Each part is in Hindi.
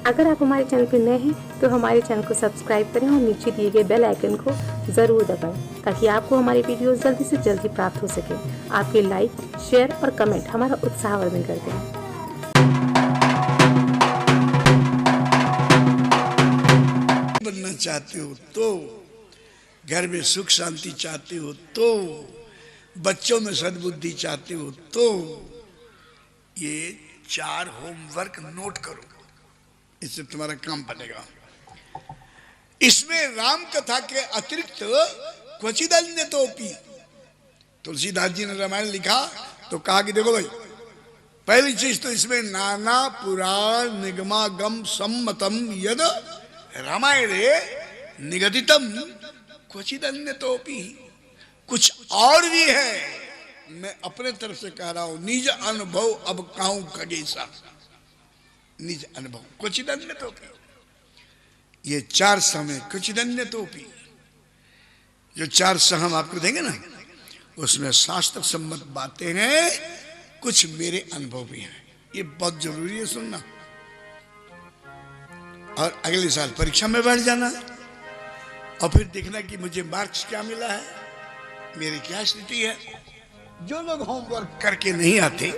अगर आप हमारे चैनल पर नए हैं तो हमारे चैनल को सब्सक्राइब करें और नीचे दिए गए बेल आइकन को ज़रूर दबाएं ताकि आपको हमारी वीडियोस जल्दी से जल्दी प्राप्त हो सके। आपके लाइक, शेयर और कमेंट हमारा उत्साहवर्धन करते हैं। बनना चाहते हो तो, घर में सुख शांति चाहते हो तो, बच्चों में सद्बुद्धि चाहते हो तो, ये 4 होमवर्क नोट करो, इससे तुम्हारा काम बनेगा। इसमें राम कथा के अतिरिक्त क्वचित अन्य तोपि, तुलसीदास जी ने रामायण लिखा तो कहा कि देखो भाई, पहली चीज तो इसमें नाना पुराण निगमागम सम्मतम यद रामायणे निगदितम क्वचित अन्य तोपि, कुछ और भी है, मैं अपने तरफ से कह रहा हूं, निज अनुभव अब कहूं खगेशा, निज अनुभव क्वचित अन्य तोपि। ये 4 समय क्वचित अन्य तोपि, जो 4 हम आपको देंगे ना, उसमें शास्त्र सम्मत बातें हैं, कुछ मेरे अनुभव भी हैं। ये बहुत जरूरी है सुनना। और अगले साल परीक्षा में बैठ जाना और फिर देखना कि मुझे मार्क्स क्या मिला है, मेरी क्या स्थिति है। जो लोग होमवर्क करके नहीं आते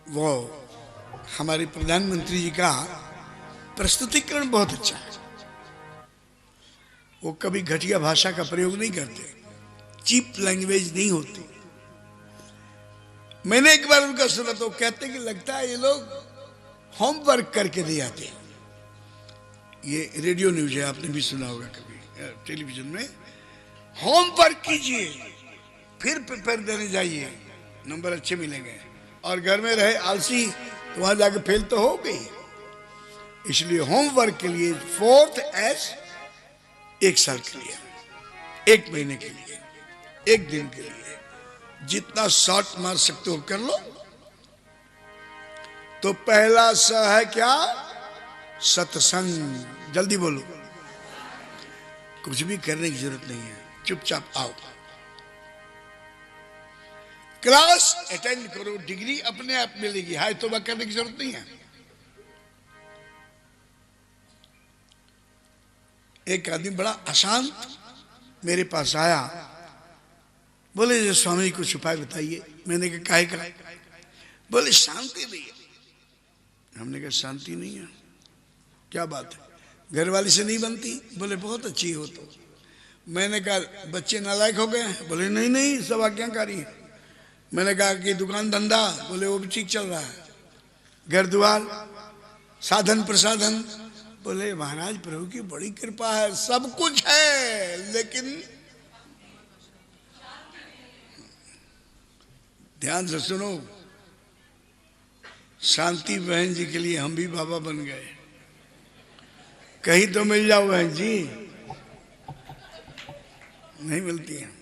वो, हमारे प्रधानमंत्री जी का प्रस्तुतिकरण बहुत अच्छा है। वो कभी घटिया भाषा का प्रयोग नहीं करते, चीप लैंग्वेज नहीं होती। मैंने एक बार उनका सुना तो कहते कि लगता है ये लोग होमवर्क करके नहीं आते। ये रेडियो न्यूज है, आपने भी सुना होगा कभी टेलीविजन में। होमवर्क कीजिए फिर पेपर देने जाइए, नंबर अच्छे मिलेंगे। और घर में रहे आलसी तो वहां जाके फेल तो हो गई। इसलिए होमवर्क के लिए 4th एस 1 साल के लिए, 1 महीने के लिए, 1 दिन के लिए, जितना शॉट मार सकते हो कर लो। तो पहला स है क्या? सत्संग। जल्दी बोलो। कुछ भी करने की जरूरत नहीं है, चुपचाप आओ, क्लास अटेंड करो, डिग्री अपने आप मिलेगी, हाय तौबा करने की जरूरत नहीं है। एक आदमी बड़ा अशांत मेरे पास आया, बोले जो स्वामी कुछ उपाय बताइए। मैंने कहा काहे का? बोले शांति नहीं है। हमने कहा शांति नहीं है, क्या बात है? घर वाली से नहीं बनती? बोले बहुत अच्छी हो तो। मैंने कहा बच्चे नालायक हो गए हैं? बोले नहीं नहीं, सब आज्ञाकारी है। मैंने कहा कि दुकान धंधा? बोले वो भी ठीक चल रहा है। घर द्वार, साधन प्रसाधन? बोले महाराज प्रभु की बड़ी कृपा है, सब कुछ है, लेकिन ध्यान से सुनो, शांति बहन जी के लिए हम भी बाबा बन गए। कहीं तो मिल जाओ बहन जी, नहीं मिलती है।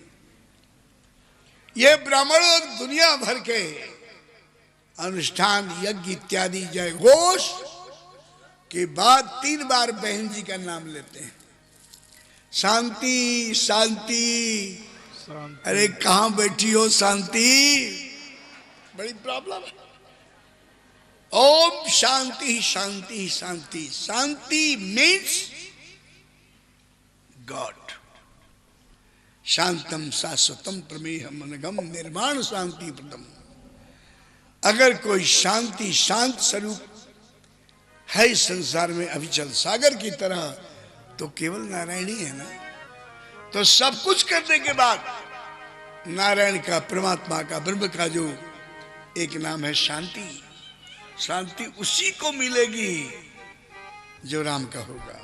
ये ब्राह्मणों दुनिया भर के अनुष्ठान यज्ञ इत्यादि जय घोष के बाद 3 बार बहन जी का नाम लेते हैं, शांति शांति। अरे कहां बैठी हो शांति? बड़ी प्रॉब्लम है। ओम शांति शांति शांति। शांति मीन्स गॉड। शांतम शाश्वतम प्रमेयम अनघम निर्माण शांति प्रदम। अगर कोई शांति शांत स्वरूप है इस संसार में अविचल सागर की तरह, तो केवल नारायण ही है ना। तो सब कुछ करने के बाद नारायण का, परमात्मा का, ब्रह्म का जो एक नाम है शांति, शांति उसी को मिलेगी जो राम का होगा।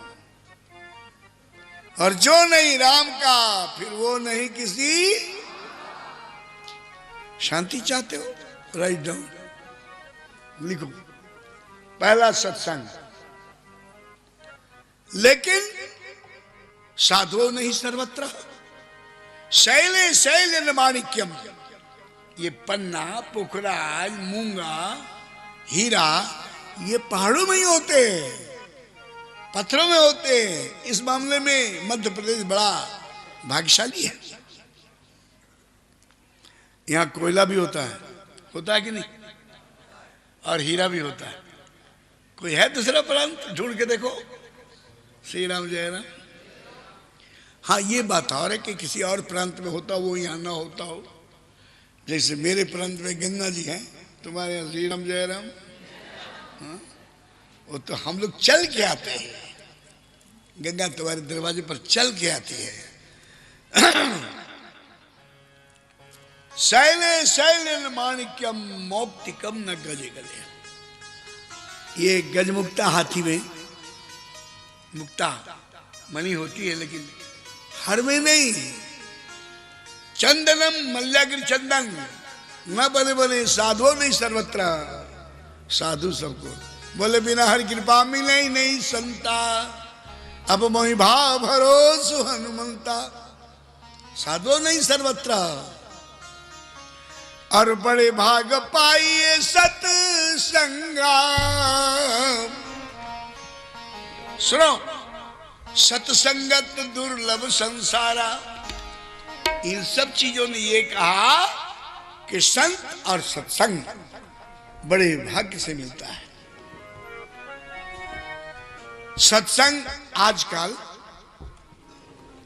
और जो नहीं राम का, फिर वो नहीं किसी। शांति चाहते हो? राइट डाउन, लिखो। पहला सत्संग, लेकिन साधुओं नहीं सर्वत्र। शैले शैल माणिक्यम, ये पन्ना, पोखराज, मूंगा, हीरा, ये पहाड़ों में ही होते, पत्थरों में होते। इस मामले में मध्य प्रदेश बड़ा भाग्यशाली है। यहाँ कोयला भी होता है कि नहीं? और हीरा भी होता है। कोई है दूसरा प्रांत? ढूंढ के देखो। श्री राम जय राम। हाँ, ये बात और है कि किसी और प्रांत में होता हो, यहाँ ना होता हो। जैसे मेरे प्रांत में गंगा जी हैं, तुम्हारे यहाँ श्री राम जय राम। हाँ? वो तो हम लोग चल के आते हैं, गंगा तुम्हारे दरवाजे पर चल के आती है। शैले शैले माणिक्यम मौक्तिकम न गजे गले। ये गजमुक्ता हाथी में मुक्ता मणि होती है, लेकिन हर में नहीं। चंदनम मल्यागिरी चंदन न बने बने साधु नहीं सर्वत्र। साधु सबको बोले बिना हर कृपा मिले ही नहीं संता। अब मोहि भाव भरोसो हनुमंता। साधु नहीं सर्वत्र। और बड़े भाग पाइए सत्संगा। सुनो, सत्संगत दुर्लभ संसारा। इन सब चीजों ने ये कहा कि संत और सत्संग बड़े भाग्य से मिलता है। सत्संग आजकल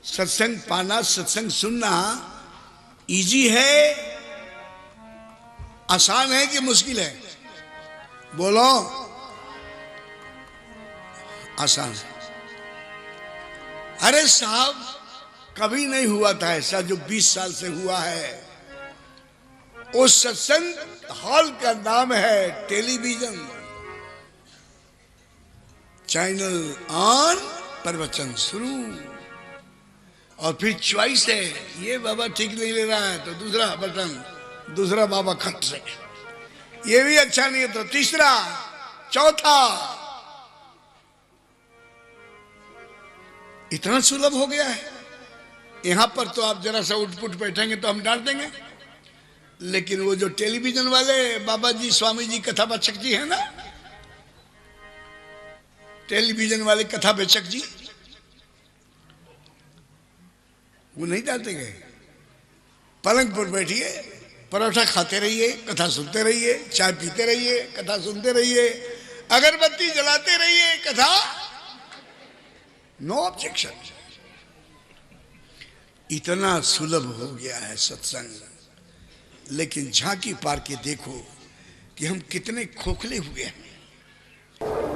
सत्संग पाना, सत्संग सुनना इजी है, आसान है कि मुश्किल है? बोलो। आसान है। अरे साहब, कभी नहीं हुआ था ऐसा जो 20 साल से हुआ है। उस सत्संग हॉल का नाम है टेलीविजन चैनल ऑन, प्रवचन शुरू। और फिर चॉइस है, ये बाबा ठीक नहीं ले रहा है तो दूसरा बटन, दूसरा बाबा खट से। ये भी अच्छा नहीं है तो तीसरा, चौथा। इतना सुलभ हो गया है। यहां पर तो आप जरा सा उठपुट बैठेंगे तो हम डांट देंगे, लेकिन वो जो टेलीविजन वाले बाबा जी, स्वामी जी, कथा वाचक जी है ना, टेलीविजन वाले कथा वाचक जी, वो नहीं डालते गए। पलंग पर बैठिए, परोठा खाते रहिए, कथा सुनते रहिए, चाय पीते रहिए, कथा सुनते रहिए, अगरबत्ती जलाते रहिए, कथा, नो ऑब्जेक्शन। इतना सुलभ हो गया है सत्संग। लेकिन झांकी पार के देखो कि हम कितने खोखले हुए हैं।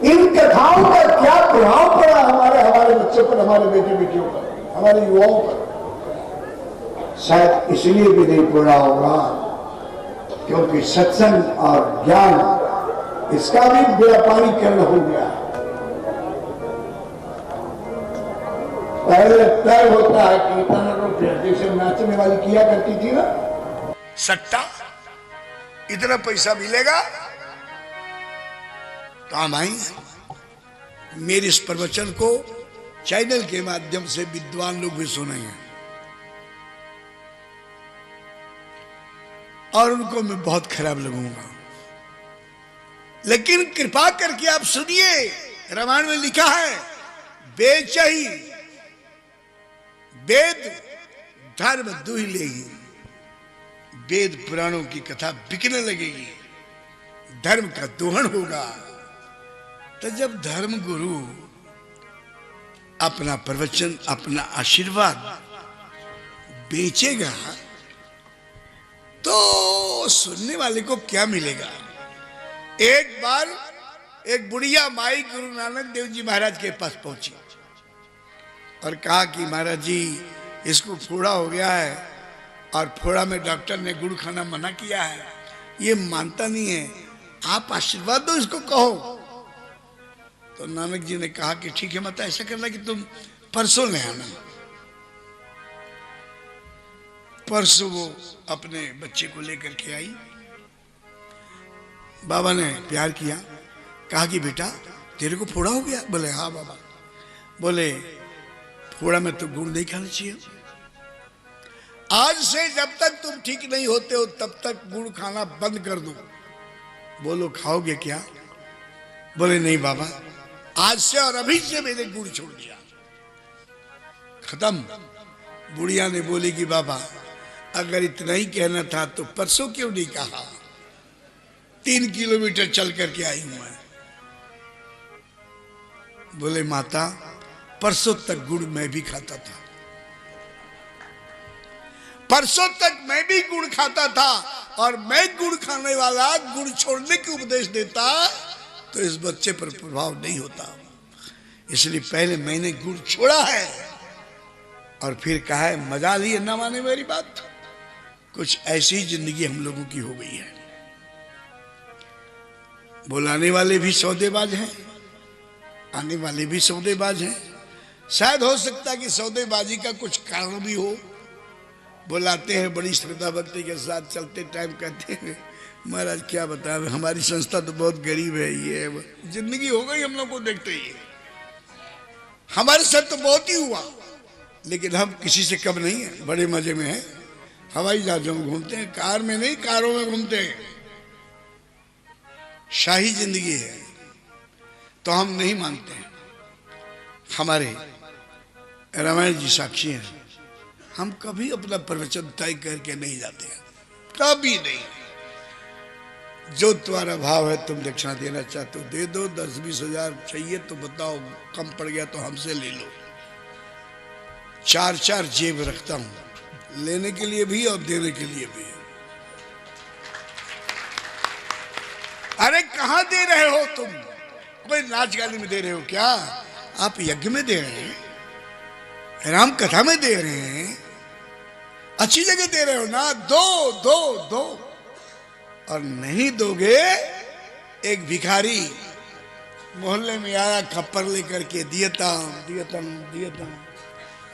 इन कथाओं का क्या प्रभाव पड़ा हमारे बच्चों पर, हमारे बेटे बेटियों पर, हमारे युवाओं पर? शायद इसलिए भी नहीं पड़ा होगा क्योंकि सत्संग और ज्ञान इसका भी व्यापारीकरण हो गया। पहले तय होता है कि इतना रुपया, जैसे नाचने वाली किया करती थी ना, सट्टा, इतना पैसा मिलेगा तो हम आएंगे। मेरे इस प्रवचन को चैनल के माध्यम से विद्वान लोग भी सुनेंगे और उनको मैं बहुत खराब लगूंगा, लेकिन कृपा करके आप सुनिए। रामायण में लिखा है, बेचही वेद धर्म दुहि लेगी। वेद पुराणों की कथा बिकने लगेगी, धर्म का दोहन होगा। तो जब धर्म गुरु अपना प्रवचन, अपना आशीर्वाद बेचेगा तो सुनने वाले को क्या मिलेगा? एक बार एक बुढ़िया माई गुरु नानक देव जी महाराज के पास पहुंची और कहा कि महाराज जी, इसको फोड़ा हो गया है और फोड़ा में डॉक्टर ने गुड़ खाना मना किया है, ये मानता नहीं है, आप आशीर्वाद दो, इसको कहो। तो नानक जी ने कहा कि ठीक है, मत ऐसा करना कि तुम परसों ले आना। परसों वो अपने बच्चे को लेकर के आई। बाबा ने प्यार किया, कहा कि बेटा तेरे को फोड़ा हो गया? बोले हाँ बाबा। बोले फोड़ा में तो गुड़ नहीं खाना चाहिए, आज से जब तक तुम ठीक नहीं होते हो तब तक गुड़ खाना बंद कर दो। बोलो खाओगे क्या? बोले नहीं बाबा, आज से और अभी से मैंने गुड़ छोड़ दिया, खत्म। बुढ़िया ने बोली कि बाबा अगर इतना ही कहना था तो परसों क्यों नहीं कहा? 3 किलोमीटर चल करके आई हूं मैं। बोले माता परसों तक गुड़ मैं भी खाता था, परसों तक मैं भी गुड़ खाता था, और मैं गुड़ खाने वाला गुड़ छोड़ने के उपदेश देता तो इस बच्चे पर प्रभाव नहीं होता। इसलिए पहले मैंने गुड़ छोड़ा है और फिर कहा है मजा लिए ना माने मेरी बात। कुछ ऐसी ही जिंदगी हम लोगों की हो गई है। बुलाने वाले भी सौदेबाज हैं, आने वाले भी सौदेबाज हैं। शायद हो सकता है कि सौदेबाजी का कुछ कारण भी हो। बुलाते हैं बड़ी श्रद्धा भक्ति के साथ, चलते टाइम कहते हैं महाराज क्या बताएं हमारी संस्था तो बहुत गरीब है, ये है। जिंदगी हो गई हम लोग को देखते ही। हमारे साथ तो बहुत ही हुआ, लेकिन हम किसी से कम नहीं है, बड़े मजे में हैं। हवाई जहाजों में घूमते हैं, कार में नहीं कारों में घूमते हैं। शाही जिंदगी है तो हम नहीं मानते हैं। हमारे रामायण जी साक्षी हैं, हम कभी अपना प्रवचन तय करके नहीं जाते हैं, कभी नहीं। जो तुम्हारा भाव है, तुम दक्षिणा देना चाहते हो दे दो, 10-20 हजार चाहिए तो बताओ, कम पड़ गया तो हमसे ले लो। 4 जेब रखता हूं, लेने के लिए भी और देने के लिए भी। अरे कहां दे रहे हो तुम? कोई नाच गाने में दे रहे हो क्या? आप यज्ञ में दे रहे हैं, राम कथा में दे रहे हैं, अच्छी जगह दे रहे हो ना। दो दो दो। और नहीं दोगे, एक भिखारी मोहल्ले में आया खप्पर लेकर के, दियता।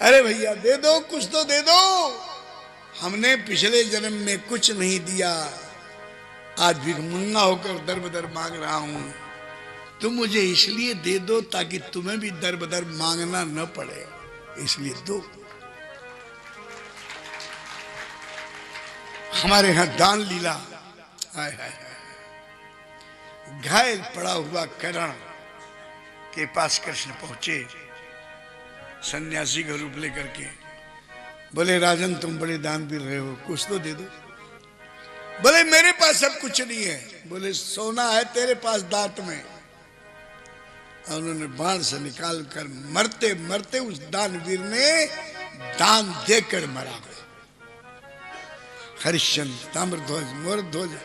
अरे भैया दे दो, कुछ तो दे दो। हमने पिछले जन्म में कुछ नहीं दिया, आज भिखमंगा होकर दर बदर मांग रहा हूं। तुम मुझे इसलिए दे दो ताकि तुम्हें भी दर बदर मांगना न पड़े, इसलिए दो। हमारे यहां दान लीला, हाय हाय, घायल पड़ा हुआ कर्ण के पास कृष्ण पहुंचे सन्यासी का रूप लेकर के। बोले राजन तुम बड़े दानवीर रहे हो, कुछ तो दे दो। बोले मेरे पास सब कुछ नहीं है। बोले सोना है तेरे पास दांत में। और उन्होंने बाण से निकाल कर मरते मरते उस दानवीर ने दान देकर मरा। हरिश्चंद्र, ताम्रध्वज, मोरध्वज,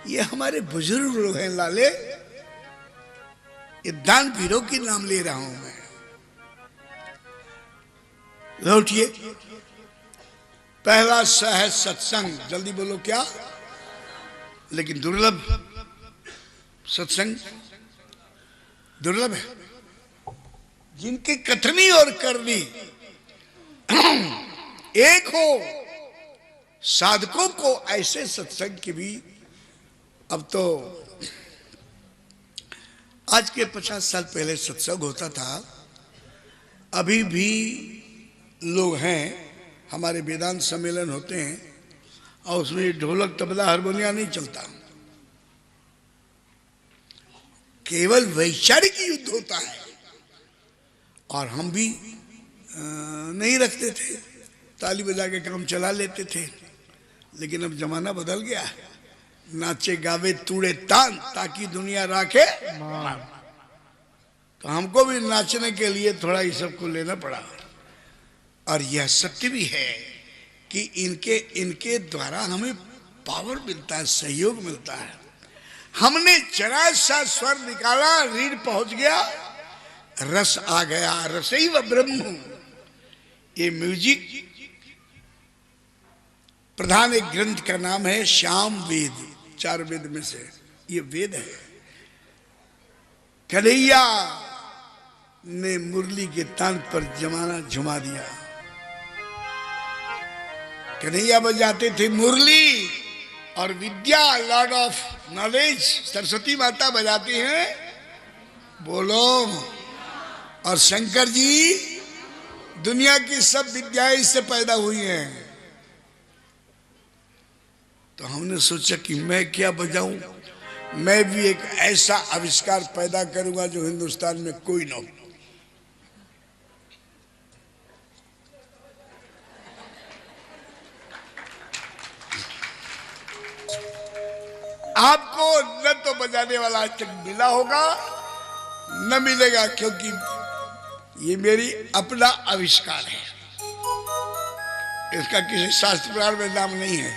ये हमारे बुजुर्ग लोग हैं लाले। ये दानवीरों के नाम ले रहा हूं मैं। लौटिए। पहला सहज सत्संग, जल्दी बोलो क्या? लेकिन दुर्लभ सत्संग दुर्लभ है। जिनके कथनी और करनी एक हो, साधकों को ऐसे सत्संग की भी अब तो, आज के 50 साल पहले सत्संग होता था, अभी भी लोग हैं, हमारे वेदांत सम्मेलन होते हैं और उसमें ढोलक तबला हारमोनिया नहीं चलता, केवल वैचारिक युद्ध होता है। और हम भी नहीं रखते थे, ताली बजा के काम चला लेते थे। लेकिन अब जमाना बदल गया है, नाचे गावे तूड़े तान ताकि दुनिया राखे। तो हमको भी नाचने के लिए थोड़ा इस सब को लेना पड़ा। और यह सत्य भी है कि इनके द्वारा हमें पावर मिलता है, सहयोग मिलता है। हमने जरा सा स्वर निकाला, रीढ़ पहुंच गया, रस आ गया। रसैव ब्रह्म, ये म्यूजिक प्रधान एक ग्रंथ का नाम है श्याम वेद, 4 वेद में से ये वेद है। कन्हैया ने मुरली के तान पर जमाना झुमा दिया। कन्हैया बजाते थे मुरली, और विद्या लॉर्ड ऑफ नॉलेज सरस्वती माता बजाती हैं बोलो। और शंकर जी, दुनिया की सब विद्याएं इससे पैदा हुई हैं। तो हमने सोचा कि मैं क्या बजाऊं, मैं भी एक ऐसा आविष्कार पैदा करूंगा जो हिंदुस्तान में कोई ना हो। आपको न तो बजाने वाला आज तक मिला होगा न मिलेगा, क्योंकि ये मेरी अपना आविष्कार है, इसका किसी शास्त्र पुराण में नाम नहीं है।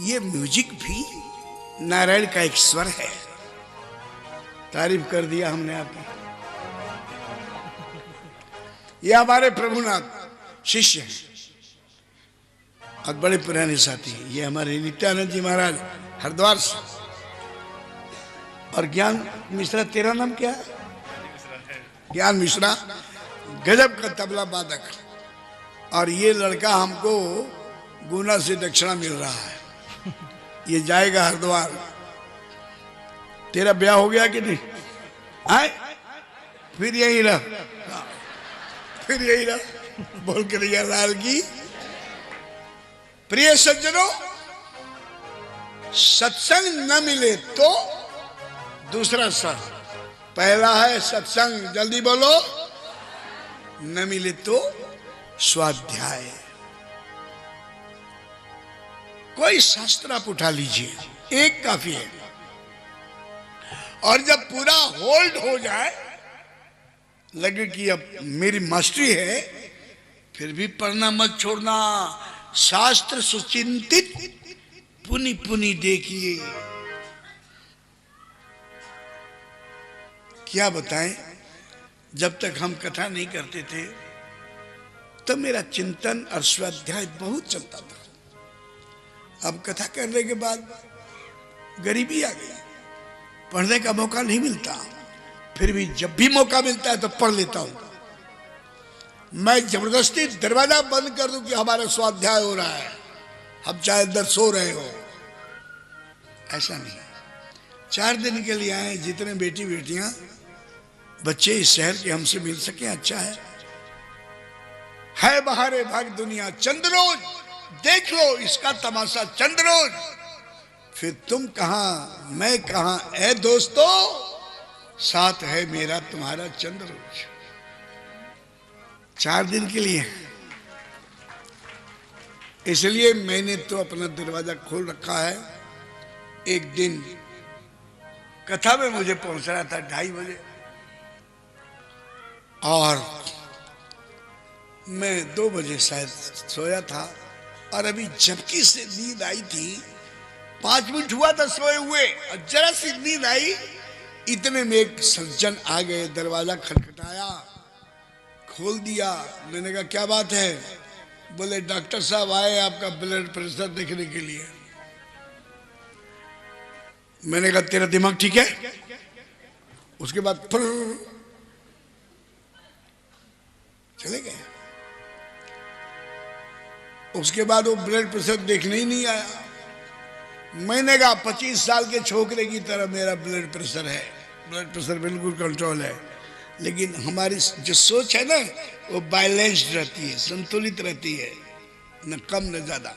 ये म्यूजिक भी नारायण का एक स्वर है। तारीफ कर दिया हमने आपकी। ये हमारे प्रभुनाथ शिष्य हैं और बड़े पुराने साथी हैं। ये हमारे नित्यानंद जी महाराज हरिद्वार से। और ज्ञान मिश्रा, तेरा नाम क्या है? ज्ञान मिश्रा गजब का तबला वादक। और ये लड़का हमको गुना से दक्षिणा मिल रहा है, ये जाएगा हरिद्वार। तेरा ब्याह हो गया कि नहीं? आए फिर यही रह, फिर यही रह। बोल के लिया लाल की। प्रिय सज्जनों, सत्संग न मिले तो दूसरा स्वर। पहला है सत्संग, जल्दी बोलो। न मिले तो स्वाध्याय। कोई शास्त्र आप उठा लीजिए, एक काफी है। और जब पूरा होल्ड हो जाए, लगे कि अब मेरी मास्टरी है, फिर भी पढ़ना मत छोड़ना। शास्त्र सुचिंतित पुनि पुनि देखिए। क्या बताएं, जब तक हम कथा नहीं करते थे तब मेरा चिंतन और स्वाध्याय बहुत चलता था। अब कथा करने के बाद गरीबी आ गई, पढ़ने का मौका नहीं मिलता। फिर भी जब भी मौका मिलता है तो पढ़ लेता हूं। मैं जबरदस्ती दरवाजा बंद कर दूं कि हमारा स्वाध्याय हो रहा है, हम चाहे अंदर सो रहे हो, ऐसा नहीं। 4 दिन के लिए आए, जितने बेटी बेटियां बच्चे इस शहर के हमसे मिल सके अच्छा है बहारे भाग दुनिया चंद्रोज, देख लो इसका तमाशा चंद्रोज। फिर तुम कहां मैं कहां, ए दोस्तों, साथ है मेरा तुम्हारा चंद्रोज। 4 दिन के लिए, इसलिए मैंने तो अपना दरवाजा खोल रखा है। एक दिन कथा में मुझे पहुंचना था 2:30 बजे, और मैं 2 बजे शायद सोया था, और अभी झपकी से नींद आई थी। 5 मिनट हुआ था सोए हुए, और जरा सी नींद आई, इतने में एक सज्जन आ गए। दरवाजा खटखटाया, खोल दिया। मैंने कहा क्या बात है? बोले डॉक्टर साहब आए आपका ब्लड प्रेशर देखने के लिए। मैंने कहा तेरा दिमाग ठीक है? उसके बाद फिर चले गए। उसके बाद वो ब्लड प्रेशर देखने ही नहीं आया। मैंने कहा 25 साल के छोकरे की तरह मेरा ब्लड प्रेशर है, ब्लड प्रेशर बिल्कुल कंट्रोल है, लेकिन हमारी जो सोच है ना वो बैलेंस्ड रहती है, संतुलित रहती है, न कम न ज्यादा।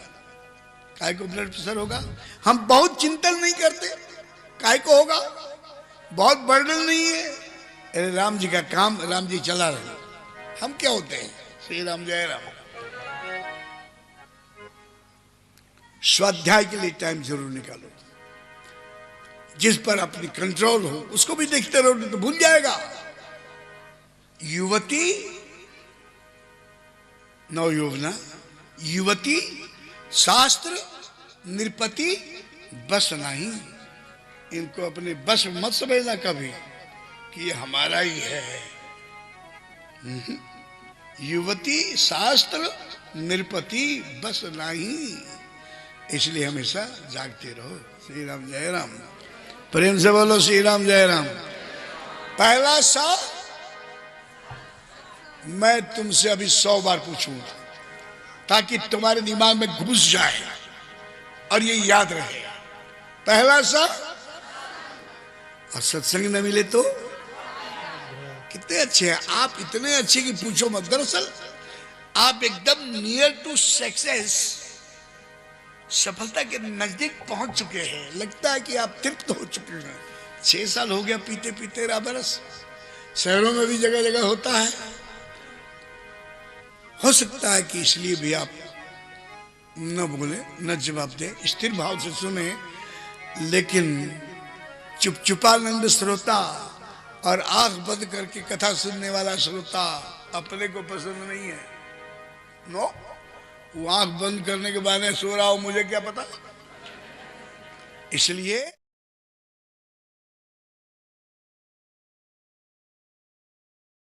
काय को ब्लड प्रेशर होगा? हम बहुत चिंतन नहीं करते, काय को होगा? बहुत बर्डन नहीं है। अरे राम जी का काम, राम जी चला रहे, हम क्या होते हैं? श्री राम जय राम। स्वाध्याय के लिए टाइम जरूर निकालो, जिस पर अपनी कंट्रोल हो उसको भी देखते रहो, तो भूल जाएगा। युवती नव यौवना, युवती शास्त्र नृपति बस नहीं। इनको अपने बस मत समझना कभी कि ये हमारा ही है। युवती शास्त्र नृपति बस नहीं, इसलिए हमेशा जागते रहो। श्री राम जय राम। प्रेम से बोलो श्री राम जय राम। पहला सा मैं तुमसे अभी 100 बार पूछूंगा ताकि तुम्हारे दिमाग में घुस जाए और ये याद रहे। पहला सा, और सत्संग न मिले तो कितने अच्छे हैं आप, इतने अच्छे कि पूछो मत। दरअसल आप एकदम नियर टू सक्सेस, सफलता के नजदीक पहुंच चुके हैं। लगता है कि आप तृप्त हो चुके हैं। 6 साल हो गया पीते पीते राबरस। शहरों में भी जगह जगह होता है। हो सकता है कि इसलिए भी आप न बोले न जवाब दे, स्थिर भाव से सुने, लेकिन चुपचुपानंद श्रोता और आंख बंद करके कथा सुनने वाला श्रोता अपने को पसंद नहीं है। नो, वो आंख बंद करने के बाद सो रहा हो, मुझे क्या पता। इसलिए